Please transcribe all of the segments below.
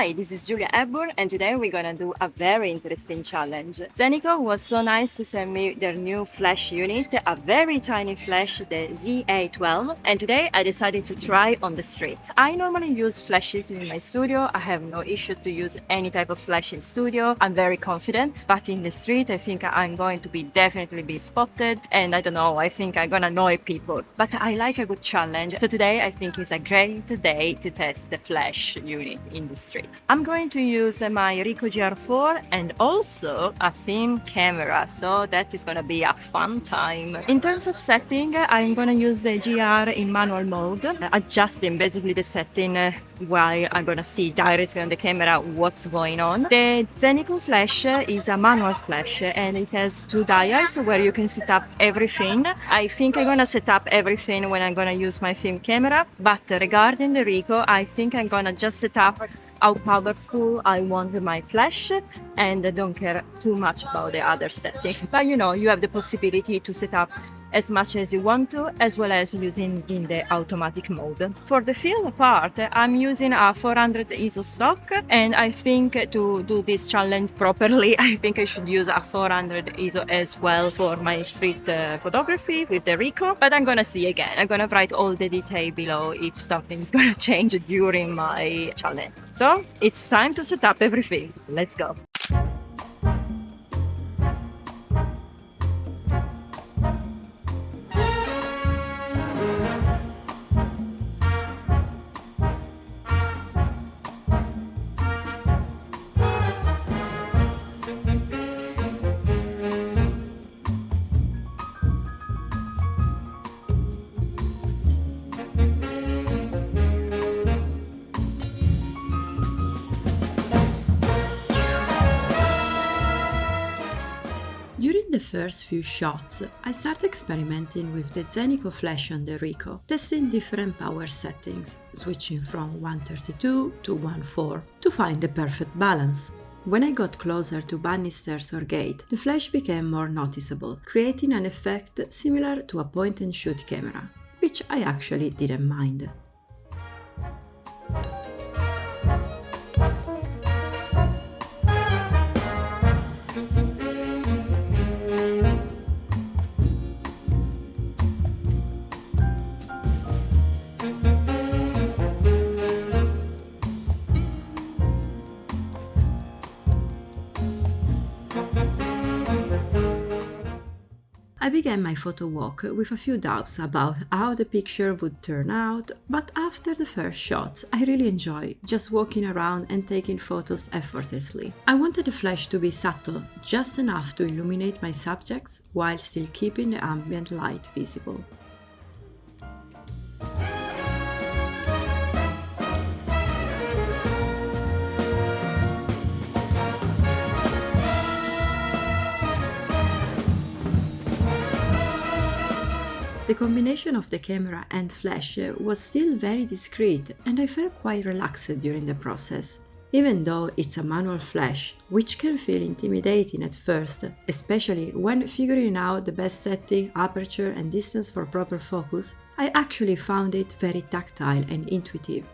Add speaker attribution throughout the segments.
Speaker 1: Hi, this is Julia Ebur, and today we're gonna do a very interesting challenge. Zeniko was so nice to send me their new flash unit, a very tiny flash, the ZA12, and today I decided to try on the street. I normally use flashes in my studio. I have no issue to use any type of flash in studio. I'm very confident, but in the street I think I'm going to definitely be spotted, and I don't know, I think I'm gonna annoy people. But I like a good challenge, so today I think is a great day to test the flash unit in the street. I'm going to use my Ricoh GR4 and also a film camera, so that is gonna be a fun time. In terms of setting, I'm gonna use the GR in manual mode, adjusting basically the setting while I'm gonna see directly on the camera what's going on. The Zeniko flash is a manual flash and it has two dials where you can set up everything. I think I'm gonna set up everything when I'm gonna use my film camera, but regarding the Ricoh, I think I'm gonna just set up how powerful I want my flash, and I don't care too much about the other setting. But you know, you have the possibility to set up as much as you want to, as well as using in the automatic mode. For the film part, I'm using a 400 ISO stock, and I think to do this challenge properly, I think I should use a 400 ISO as well for my street photography with the Ricoh, but I'm gonna see again. I'm gonna write all the detail below if something's gonna change during my challenge. So it's time to set up everything. Let's go.
Speaker 2: During the first few shots, I started experimenting with the Zeniko flash on the Ricoh, testing different power settings, switching from 132 to 1.4 to find the perfect balance. When I got closer to banisters or gate, the flash became more noticeable, creating an effect similar to a point-and-shoot camera, which I actually didn't mind. I began my photo walk with a few doubts about how the picture would turn out, but after the first shots, I really enjoy just walking around and taking photos effortlessly. I wanted the flash to be subtle, just enough to illuminate my subjects while still keeping the ambient light visible. The combination of the camera and flash was still very discreet, and I felt quite relaxed during the process. Even though it's a manual flash, which can feel intimidating at first, especially when figuring out the best setting, aperture and distance for proper focus, I actually found it very tactile and intuitive.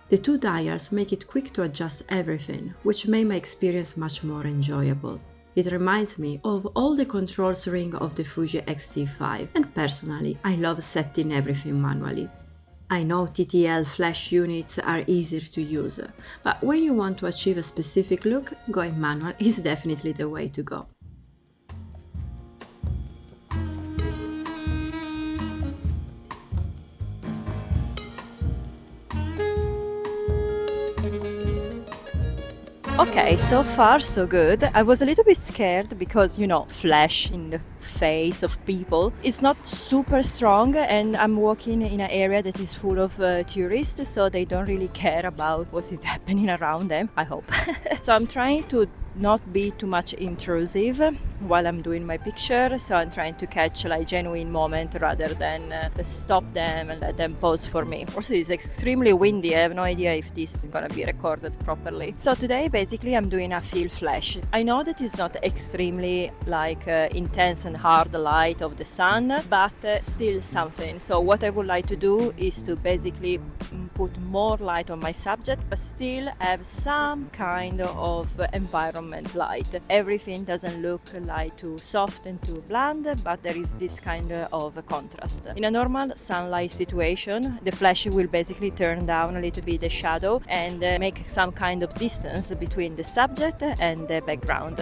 Speaker 2: The two dials make it quick to adjust everything, which made my experience much more enjoyable. It reminds me of all the controls ring of the Fuji X-T5, and personally, I love setting everything manually. I know TTL flash units are easier to use, but when you want to achieve a specific look, going manual is definitely the way to go.
Speaker 1: Okay, so far so good. I was a little bit scared because, you know, flash in the face of people is not super strong, and I'm walking in an area that is full of tourists, so they don't really care about what is happening around them, I hope. So I'm trying to not be too much intrusive while I'm doing my picture, so I'm trying to catch like genuine moment rather than stop them and let them pose for me. Also, it's extremely windy. I have no idea if this is gonna be recorded properly. So today basically I'm doing a field flash. I know that it's not extremely like intense and and hard light of the sun, but still something. So what I would like to do is to basically put more light on my subject, but still have some kind of environment light. Everything doesn't look like too soft and too bland, but there is this kind of contrast. In a normal sunlight situation, the flash will basically turn down a little bit the shadow and make some kind of distance between the subject and the background.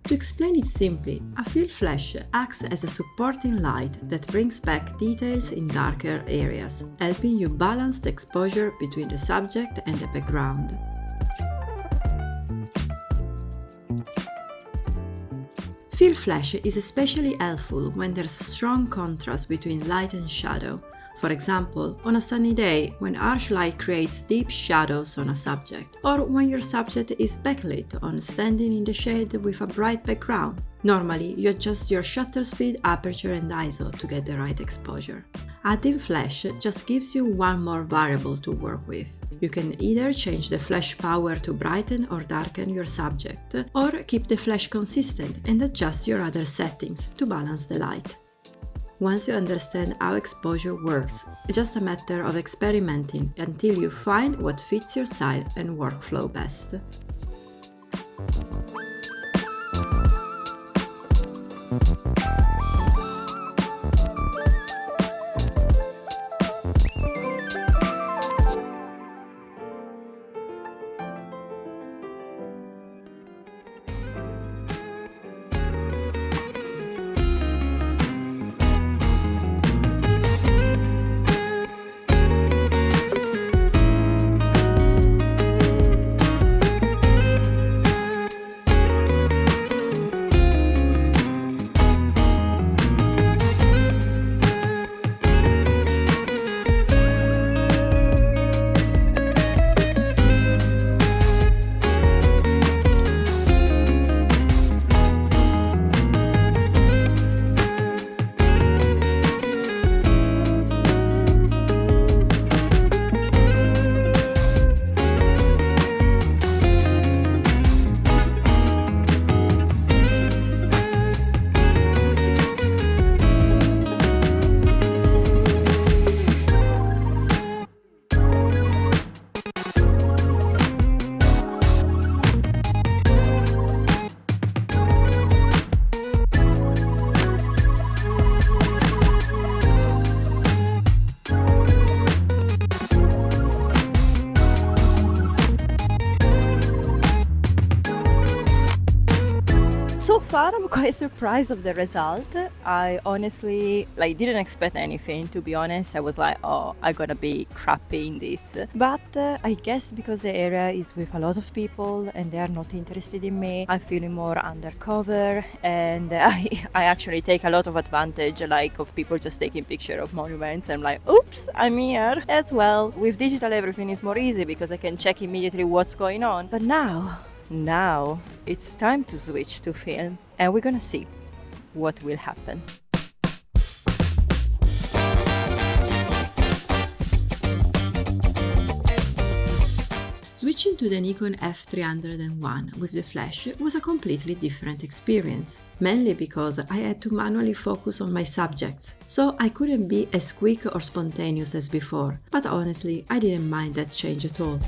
Speaker 2: To explain it simply, a field flash acts as a supporting light that brings back details in darker areas, helping you balance the exposure between the subject and the background. Field flash is especially helpful when there's a strong contrast between light and shadow. For example, on a sunny day when harsh light creates deep shadows on a subject, or when your subject is backlit on standing in the shade with a bright background. Normally, you adjust your shutter speed, aperture and ISO to get the right exposure. Adding flash just gives you one more variable to work with. You can either change the flash power to brighten or darken your subject, or keep the flash consistent and adjust your other settings to balance the light. Once you understand how exposure works, it's just a matter of experimenting until you find what fits your style and workflow best.
Speaker 1: So far, I'm quite surprised of the result. I honestly didn't expect anything, to be honest. I was like, oh, I'm gonna be crappy in this. But I guess because the area is with a lot of people and they are not interested in me, I'm feeling more undercover, and I actually take a lot of advantage of people just taking picture of monuments. I'm like, oops, I'm here as well. With digital, everything is more easy because I can check immediately what's going on. But now it's time to switch to film, and we're gonna see what will happen.
Speaker 2: Switching to the Nikon F301 with the flash was a completely different experience, mainly because I had to manually focus on my subjects, so I couldn't be as quick or spontaneous as before, but honestly I didn't mind that change at all.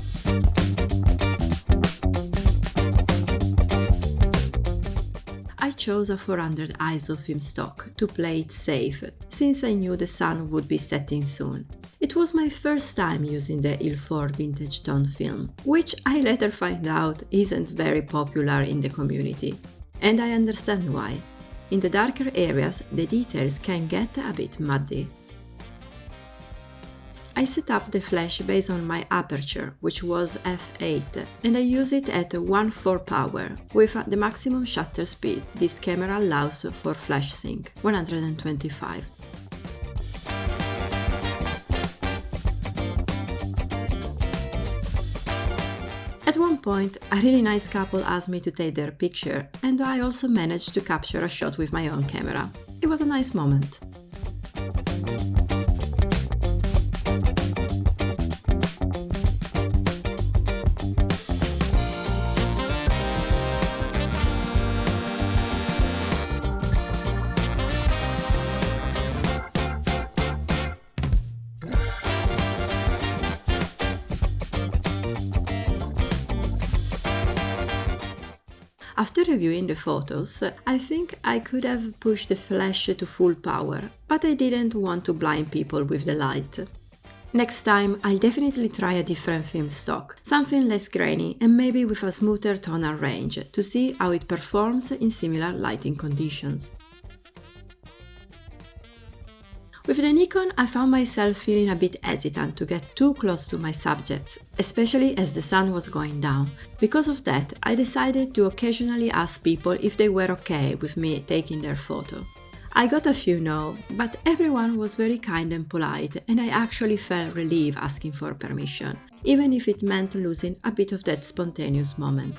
Speaker 2: I chose a 400 ISO film stock to play it safe, since I knew the sun would be setting soon. It was my first time using the Il4 vintage tone film, which I later find out isn't very popular in the community. And I understand why. In the darker areas, the details can get a bit muddy. I set up the flash based on my aperture, which was f8, and I use it at 1/4 power. With the maximum shutter speed this camera allows for flash sync, 125. At one point, a really nice couple asked me to take their picture, and I also managed to capture a shot with my own camera. it was a nice moment. After reviewing the photos, I think I could have pushed the flash to full power, but I didn't want to blind people with the light. Next time, I'll definitely try a different film stock, something less grainy and maybe with a smoother tonal range, to see how it performs in similar lighting conditions. With the Nikon, I found myself feeling a bit hesitant to get too close to my subjects, especially as the sun was going down. Because of that, I decided to occasionally ask people if they were okay with me taking their photo. I got a few no, but everyone was very kind and polite, and I actually felt relief asking for permission, even if it meant losing a bit of that spontaneous moment.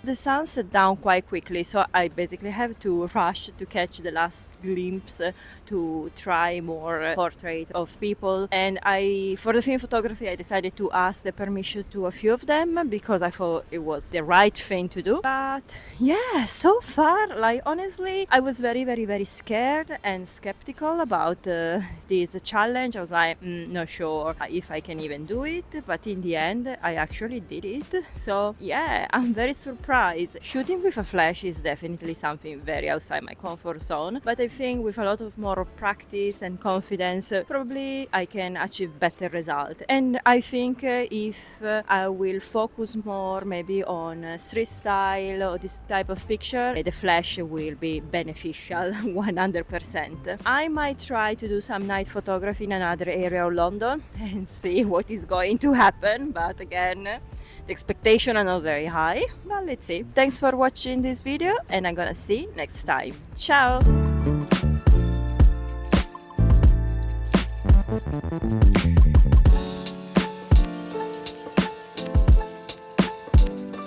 Speaker 1: The sun set down quite quickly, so I basically have to rush to catch the last glimpse to try more portrait of people. And for the film photography, I decided to ask the permission to a few of them because I thought it was the right thing to do. But yeah, so far, like honestly, I was very, very, very scared and skeptical about this challenge. I was like, not sure if I can even do it, but in the end, I actually did it. So yeah, I'm very surprised. Shooting with a flash is definitely something very outside my comfort zone, but I think with a lot of more practice and confidence, probably I can achieve better results. And I think if I will focus more maybe on street style or this type of picture, the flash will be beneficial 100%. I might try to do some night photography in another area of London and see what is going to happen, but again, the expectations are not very high, but let's see. Thanks for watching this video, and I'm gonna see you next time. Ciao!